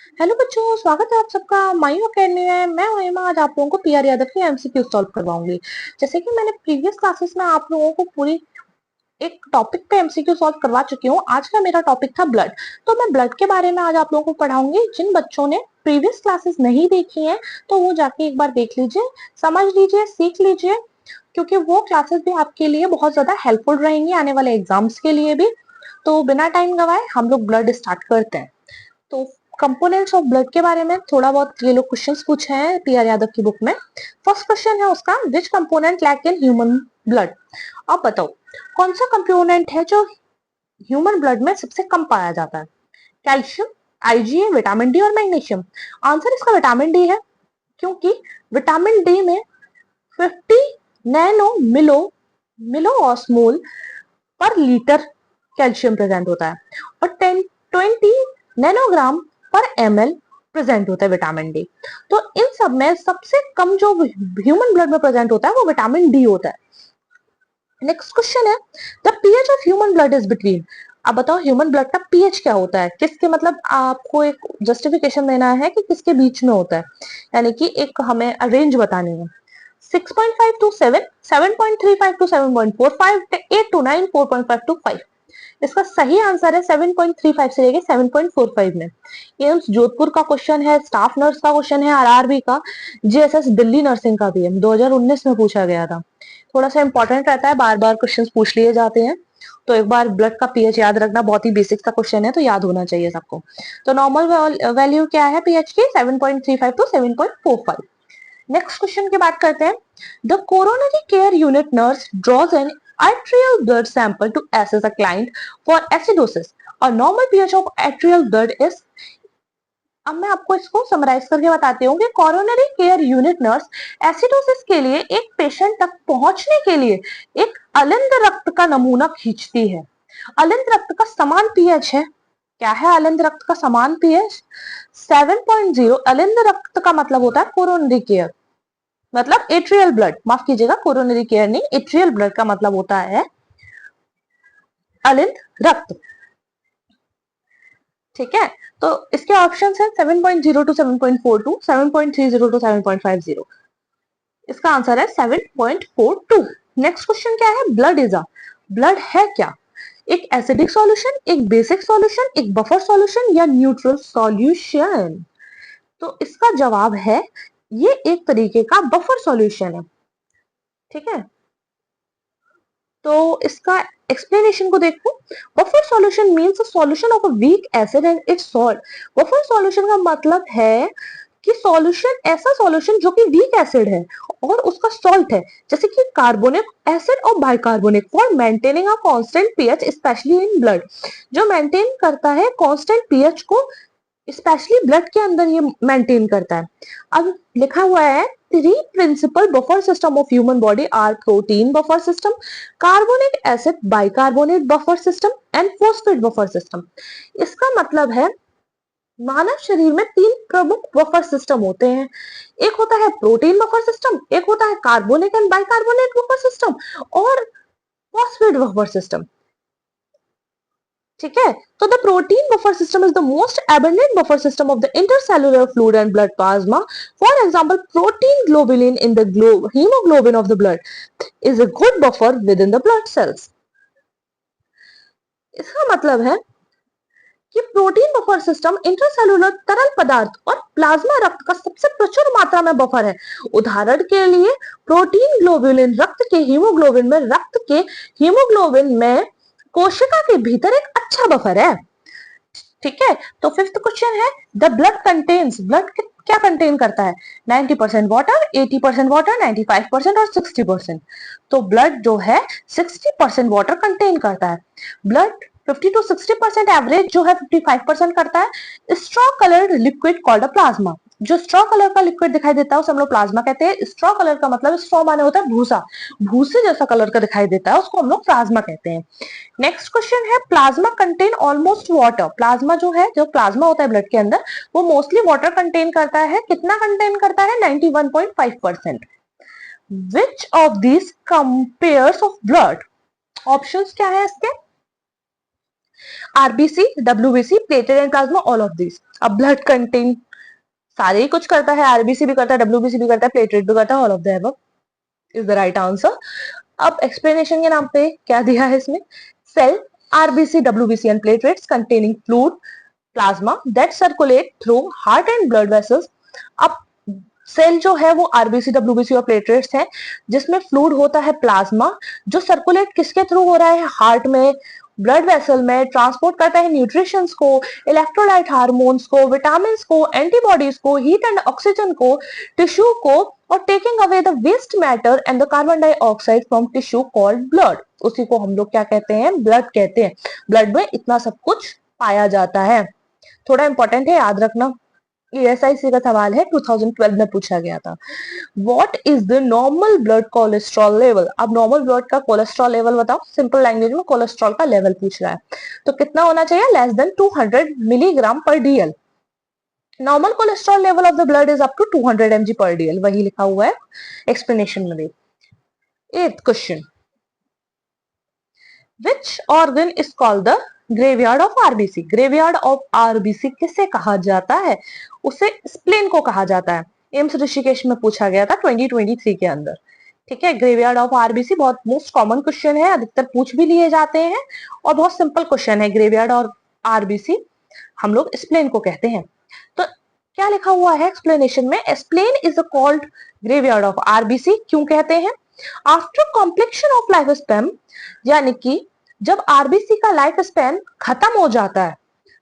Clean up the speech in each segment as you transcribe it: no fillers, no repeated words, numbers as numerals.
Hello बच्चों, स्वागत है आप सबका मायू अकेडमी में। मैं हूं हेमा। आज आप लोगों को पीआर यादव की एमसीक्यू सॉल्व करवाऊंगी। जैसे कि मैंने प्रीवियस क्लासेस में आप लोगों को पूरी एक टॉपिक पे एमसीक्यू सॉल्व करवा चुकी हूँ। आज का मेरा टॉपिक था ब्लड। तो मैं ब्लड के बारे में आज आप लोगों को पढ़ाऊंगी। जिन बच्चों ने प्रीवियस क्लासेस नहीं देखी हैं तो वो जाके एक बार देख लीजिए, समझ लीजिए, सीख लीजिए, क्योंकि वो क्लासेस भी आपके लिए बहुत ज्यादा हेल्पफुल रहेंगी आने वाले एग्जाम्स के लिए भी। तो बिना टाइम गवाए हम लोग ब्लड स्टार्ट करते हैं। तो कंपोनेंट्स ऑफ ब्लड के बारे में थोड़ा बहुत ये लोग क्वेश्चंस पूछे हैं पीआर यादव की बुक में। फर्स्ट क्वेश्चन है उसका, which component lack in human blood. अब बताओ कौन सा कंपोनेंट है जो ह्यूमन ब्लड में सबसे कम पाया जाता है। कैल्शियम, आईजीए, विटामिन डी और मैग्नीशियम। आंसर इसका विटामिन डी है, क्योंकि विटामिन डी में 50 नैनो मिलो ऑस्मोल पर लीटर कैल्शियम प्रेजेंट होता है और 10-20 नैनोग्राम पर एमएल प्रेजेंट होता है विटामिन डी। तो इन सब में सबसे कम जो ह्यूमन ब्लड में प्रेजेंट होता है वो विटामिन डी होता है। नेक्स्ट क्वेश्चन है, the pH of human blood is between. अब बताओ ह्यूमन ब्लड का पीएच क्या होता है, किसके, मतलब आपको एक जस्टिफिकेशन देना है कि किसके बीच में होता है, यानी कि एक हमें रेंज बतानी है। 6.5 टू 7, 7.35 टू 7.45, 8 टू 9, 4.5 टू 5। इसका सही आंसर है 7.35 से लेके 7.45 में। एम्स जोधपुर का क्वेश्चन है, स्टाफ नर्स का क्वेश्चन है, आरआरबी का, जेएसएस दिल्ली नर्सिंग का भी है, 2019 में पूछा गया था। थोड़ा सा इंपॉर्टेंट रहता है, बार बार क्वेश्चन पूछ लिए जाते हैं। तो एक बार ब्लड का पीएच याद रखना, बहुत ही बेसिक सा क्वेश्चन है, तो याद होना चाहिए सबको। तो नॉर्मल वैल्यू क्या है पीएच की, 7.35 टू 7.45। नेक्स्ट क्वेश्चन की बात करते हैं, the coronary care unit nurse draws an arterial blood sample to assess a client for acidosis. A normal pH of arterial blood is। अब मैं आपको इसको समराइज करके बताती हूँ कि coronary care unit nurse acidosis के लिए एक पेशेंट तक पहुंचने के लिए एक अलिंद रक्त का नमूना खींचती है। अलिंद रक्त का समान पीएच है। क्या है अलिंद रक्त का समान पीएच? 7.0। अलिंद रक्त का मतलब होता है कोरोनरी केयर, मतलब एट्रियल ब्लड, माफ कीजिएगा, कोरोनरी केयर नहीं, एट्रियल ब्लड का मतलब होता है अलिंद रक्त। ठीक है, तो इसके ऑप्शन है 7.0 टू 7.42, 7.30 टू 7.50। इसका आंसर है 7.42। नेक्स्ट क्वेश्चन क्या है, ब्लड इज अ। ब्लड है क्या? एक एसिडिक सॉल्यूशन, एक बेसिक सॉल्यूशन, एक बफर सॉल्यूशन या न्यूट्रल सॉल्यूशन। तो इसका जवाब है ये एक तरीके का बफर सॉल्यूशन है। ठीक है, तो इसका एक्सप्लेनेशन को देखो। Buffer solution means a solution of a weak acid and it's salt. Buffer solution का मतलब है कि सॉल्यूशन, ऐसा सॉल्यूशन जो कि वीक एसिड है और उसका सॉल्ट है, जैसे कि कार्बोनिक एसिड और bicarbonic, for maintaining a constant pH specially in blood, जो मेंटेन करता है कांस्टेंट पीएच को स्पेशली ब्लड के अंदर ये मेंटेन करता है। अब लिखा हुआ है, three principal buffer system of human body are protein buffer system, carbonic acid bicarbonate buffer system and phosphate buffer system. इसका मतलब है मानव शरीर में तीन प्रमुख बफर सिस्टम होते हैं। एक होता है प्रोटीन बफर सिस्टम, एक होता है carbonic and bicarbonate buffer system, और फॉस्फेट बफर सिस्टम। ठीक है, तो the protein buffer system is the most abundant buffer system of the intercellular fluid and blood plasma. For example, protein globulin in the hemoglobin of the blood is a good buffer within the blood cells. इसका मतलब है कि protein buffer system intracellular तरल पदार्थ और plasma रक्त का सबसे प्रचुर मात्रा में बफर है। उदाहरण के लिए प्रोटीन ग्लोबुलिन रक्त के हीमोग्लोबिन में कोशिका के भीतर एक अच्छा बफर है। ठीक है, तो फिफ्थ क्वेश्चन है, द ब्लड कंटेन्स, ब्लड क्या कंटेन करता है? 90% वाटर, 80% वाटर, 95% और 60%। तो ब्लड जो है 60% वाटर कंटेन करता है। ब्लड 50 टू 60% एवरेज जो है 55% करता है। Straw coloured liquid called a plasma, जो स्ट्रॉ कलर का लिक्विड दिखाई देता है उसे हम लोग प्लाज्मा कहते हैं। स्ट्रॉ कलर का मतलब, स्ट्रॉ माने होता है भूसा, भूसे जैसा कलर का दिखाई देता है, उसको हम लोग प्लाज्मा कहते हैं। नेक्स्ट क्वेश्चन है, plasma contain almost water. Plasma जो है, जो प्लाज्मा होता है ब्लड के अंदर, वो मोस्टली वाटर कंटेन करता है। कितना कंटेन करता है? 91.5%। Which of this compares of blood? Options क्या है इसके? RBC, WBC, platelet and plasma, all of this. अब ब्लड कंटेन सारे ही कुछ करता है, आरबीसी भी करता है, डब्ल्यूबीसी भी करता है, प्लेटलेट भी करता है, all of the above is the right answer. अब एक्सप्लेनेशन के नाम पे क्या दिया है इसमें, cell RBC, WBC and platelets containing fluid plasma that circulate through heart and blood vessels. अब सेल जो है वो आरबीसी, डब्ल्यूबीसी और प्लेटलेट्स हैं, जिसमें फ्लूइड होता है प्लाज्मा, जो सर्कुलेट किसके थ्रू हो रहा है, हार्ट में, ब्लड वेसल में, ट्रांसपोर्ट करता है न्यूट्रिशंस को, इलेक्ट्रोलाइट हार्मोन्स को, विटामिन को, एंटीबॉडीज को, हीट एंड ऑक्सीजन को, टिश्यू को, और taking away the waste matter and the carbon dioxide from tissue called blood. उसी को हम लोग क्या कहते हैं, ब्लड कहते हैं। ब्लड में इतना सब कुछ पाया जाता है। थोड़ा इंपॉर्टेंट है, याद रखना, एसआईसी का सवाल है, 2012 में पूछा गया था। What is the normal blood cholesterol level. अब नॉर्मल ब्लड का कोलेस्ट्रॉल लेवल बताओ, सिंपल लैंग्वेज में कोलेस्ट्रॉल का लेवल पूछ रहा है, तो कितना होना चाहिए, less than 200 milligram per DL. Normal cholesterol level of the blood is up to 200 mg per DL, वही लिखा हुआ है एक्सप्लेनेशन में। 8th question, which organ is called the graveyard of RBC. Graveyard of RBC किसे कहा जाता है, उसे स्प्लेन को कहा जाता है। एम्स ऋषिकेश में पूछा गया था 2023 के अंदर। ठीक है, ग्रेवयार्ड ऑफ आरबीसी बहुत मोस्ट कॉमन क्वेश्चन है, अधिकतर पूछ भी लिए जाते हैं और बहुत सिंपल क्वेश्चन है। ग्रेवयार्ड और आरबीसी हम लोग स्प्लेन को कहते हैं। तो क्या लिखा हुआ है एक्सप्लेनेशन में, spleen is called graveyard of RBC, क्यों कहते हैं, after complexion of life span, यानी कि जब आरबीसी का लाइफ स्पैन खत्म हो जाता है,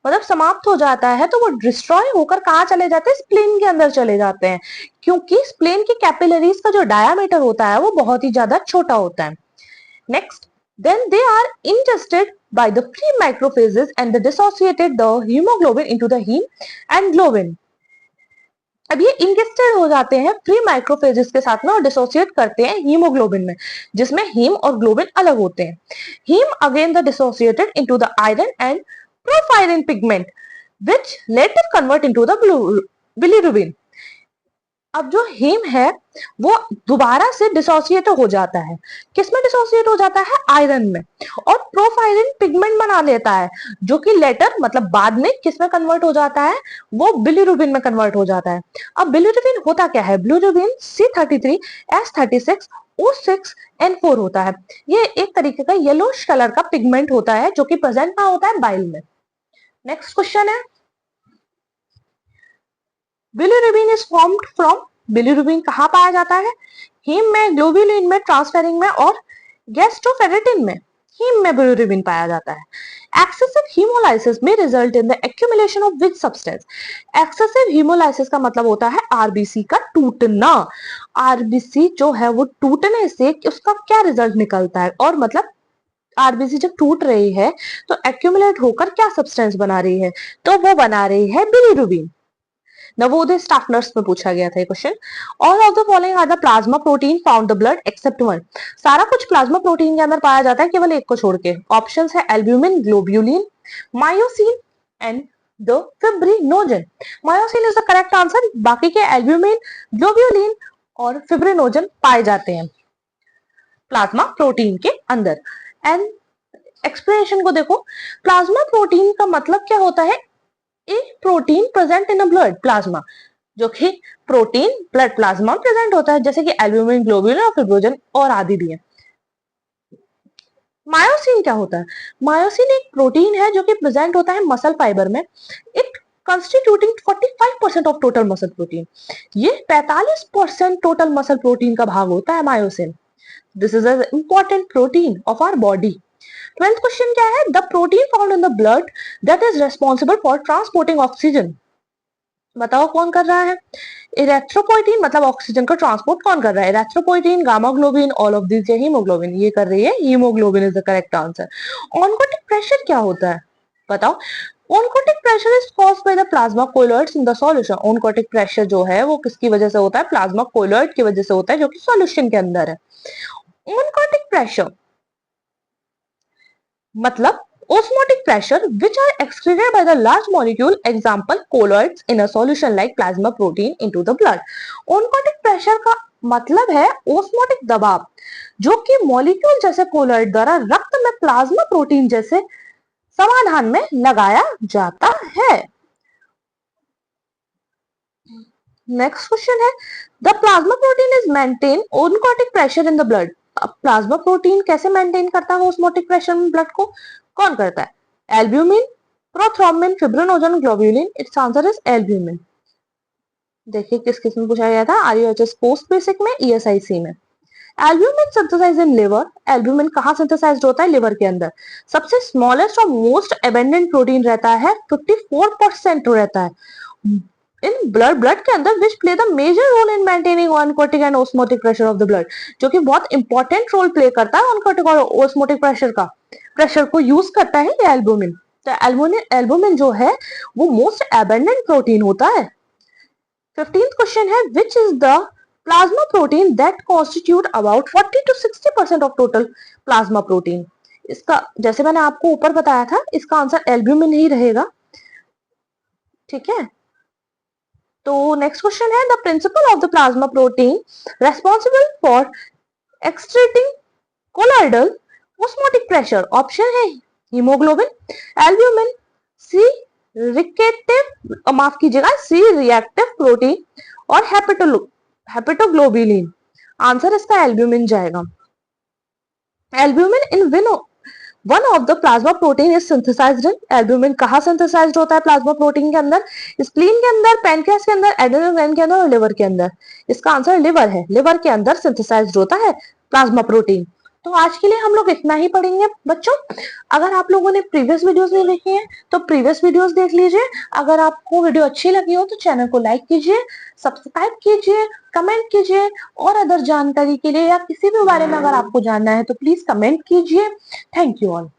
मतलब समाप्त हो जाता है, तो वो डिस्ट्रॉय होकर कहाँ चले जाते हैं, स्प्लेन के अंदर चले जाते हैं, क्योंकि स्प्लेन की कैपिलरीज का जो डायामीटर होता है वो बहुत ही ज्यादा छोटा होता है। Next, then they are ingested by the free macrophages and they dissociated the hemoglobin into the heme and globin। अब ये इंगेस्टेड हो जाते हैं फ्री माइक्रोफेजेस के साथ में और डिसोसिएट करते हैं हीमोग्लोबिन में, जिसमें हीम और ग्लोबिन अलग होते हैं। Heme again the dissociated into the iron and porphyrin pigment which later convert into the bilirubin. अब जो हीम है वो दोबारा से डिसोसिएट हो जाता है, किसमें डिसोसिएट हो जाता है, आयरन में, और प्रोफाइरिन पिगमेंट बना लेता है, जो कि लेटर मतलब बाद में किसमें कन्वर्ट हो जाता है, वो बिलिरुबिन में कन्वर्ट हो जाता है। अब बिलिरुबिन होता क्या है, bilirubin C33 S36 O6 N4 होता है। ये एक तरीके का येलोइश कलर का पिगमेंट होता है, जो कि प्रेजेंट कहां होता है, बाइल में। नेक्स्ट क्वेश्चन है, bilirubin is formed from, bilirubin कहाँ पाया जाता है, हीम में, ग्लोबुलिन में, ट्रांसफेरिन में और गैस्ट्रोफेरेटिन में। हीम में बिलिरुबिन पाया जाता है। एक्सेसिव हीमोलाइसिस में result in the accumulation of which substance. Excessive hemolysis का मतलब होता है आरबीसी का टूटना। आरबीसी जो है वो टूटने से उसका क्या रिजल्ट निकलता है, और मतलब आरबीसी जब टूट रही है तो एक्यूमुलेट होकर क्या सब्सटेंस बना रही है, तो वो बना रही है बिलिरुबिन। नवोदय स्टाफ नर्स में पूछा गया था ये question. All of the following are the plasma protein found the blood except one. सारा कुछ प्लाज्मा प्रोटीन के अंदर पाया जाता है, केवल एक को छोड़ के। ऑप्शंस है albumin, globulin, myosin and the fibrinogen. Myosin is the correct answer, बाकी के एल्ब्यूमिन, ग्लोब्यूलिन और फिब्रिनोजन पाए जाते हैं प्लाज्मा प्रोटीन के अंदर। एंड एक्सप्लेनेशन को देखो, प्लाज्मा प्रोटीन का मतलब क्या होता है, एक protein present in a blood plasma, जो कि प्रोटीन ब्लड प्लाज्मा में प्रेजेंट होता है, जैसे कि एल्ब्यूमिन, ग्लोब्यूलिन और फिब्रोजन और आदि भी है। मायोसिन क्या होता है, मायोसिन एक प्रोटीन है जो कि प्रेजेंट होता है मसल फाइबर में, it constituting 45% of total muscle protein. ये 45% टोटल मसल प्रोटीन का भाग होता है myosin. This is an important protein of our body। 12th question क्या है, the protein found in the blood that is responsible for transporting oxygen. बताओ कौन कर रहा है, इरेथ्रोपोइटिन, मतलब ऑक्सीजन को ट्रांसपोर्ट कौन कर रहा है, erythropoietin, gamma globin, all of this, या हीमोग्लोबिन, ये कर रही है haemoglobin is the correct answer. Oncotic pressure क्या होता है, बताओ। Oncotic pressure is caused by the plasma colloids in the solution. Oncotic pressure जो है वो किसकी वजह से होता है, प्लाज्मा कोलॉइड की वजह से होता है, जो कि सॉल्यूशन के अंदर है। ऑनकोटिक प्रेशर मतलब osmotic pressure which are excreted by the large molecule, example colloids in a solution like plasma protein into the blood। oncotic pressure का मतलब है osmotic दबाव, जो कि मॉलिक्यूल जैसे कोलॉइड द्वारा रक्त में प्लाज्मा प्रोटीन जैसे समाधान में लगाया जाता है। नेक्स्ट क्वेश्चन है, the plasma protein is maintain osmotic pressure in the blood. अब प्लाज्मा प्रोटीन कैसे मेंटेन करता है ऑस्मोटिक प्रेशर में ब्लड को? कौन करता है? Albumin, prothrombin, fibrinogen, globulin. It's answer is albumin. देखिए किस किस में पूछा गया था, आरयूएचएस पोस्ट बेसिक में, ईएसआईसी में। Albumin synthesize in liver. Albumin कहाँ सिंथेसाइज्ड होता है? लिवर के अंदर। सबसे स्मॉलेस्ट और मोस्ट एबेंडेंट प्रोटीन रहता है, 54% रहता है इन ब्लड के अंदर, which play the major role in maintaining oncotic and osmotic pressure of the blood, जो कि बहुत इंपॉर्टेंट रोल प्ले करता है ऑनकोटिक और ऑस्मोटिक प्रेशर को यूज करता है ये एल्ब्यूमिन। तो एल्ब्यूमिन जो है वो मोस्ट एबेंडेंट प्रोटीन होता है। 15th क्वेश्चन है, which is the plasma protein that constitute about 40 to 60% of total plasma protein. इसका जैसे मैंने आपको ऊपर बताया था, इसका आंसर एल्ब्यूमिन ही रहेगा। ठीक है, तो नेक्स्ट क्वेश्चन है, the principal of the plasma protein responsible for exerting colloidal osmotic pressure. Option है हीमोग्लोबिन, एल्ब्यूमिन, सी रिकेटिव माफ कीजिएगा सी रिएक्टिव प्रोटीन और हेपेटोग्लोबुलिन। आंसर इसका एल्ब्यूमिन जाएगा। Albumin in one of the plasma protein is synthesised in. Albumin कहाँ synthesized होता है plasma protein के अंदर? स्प्लीन के अंदर, पैनक्रियास के अंदर, एड्रेनल ग्लैंड के अंदर और लिवर के अंदर। इसका आंसर लिवर है, लिवर के अंदर सिंथेसाइज्ड होता है प्लाज्मा प्रोटीन। तो आज के लिए हम लोग इतना ही पढ़ेंगे बच्चों। अगर आप लोगों ने प्रीवियस वीडियोस नहीं देखी हैं तो प्रीवियस वीडियोस देख लीजिए। अगर आपको वीडियो अच्छी लगी हो तो चैनल को लाइक कीजिए, सब्सक्राइब कीजिए, कमेंट कीजिए, और अदर जानकारी के लिए या किसी भी बारे में अगर आपको जानना है तो प्लीज कमेंट कीजिए। Thank you all.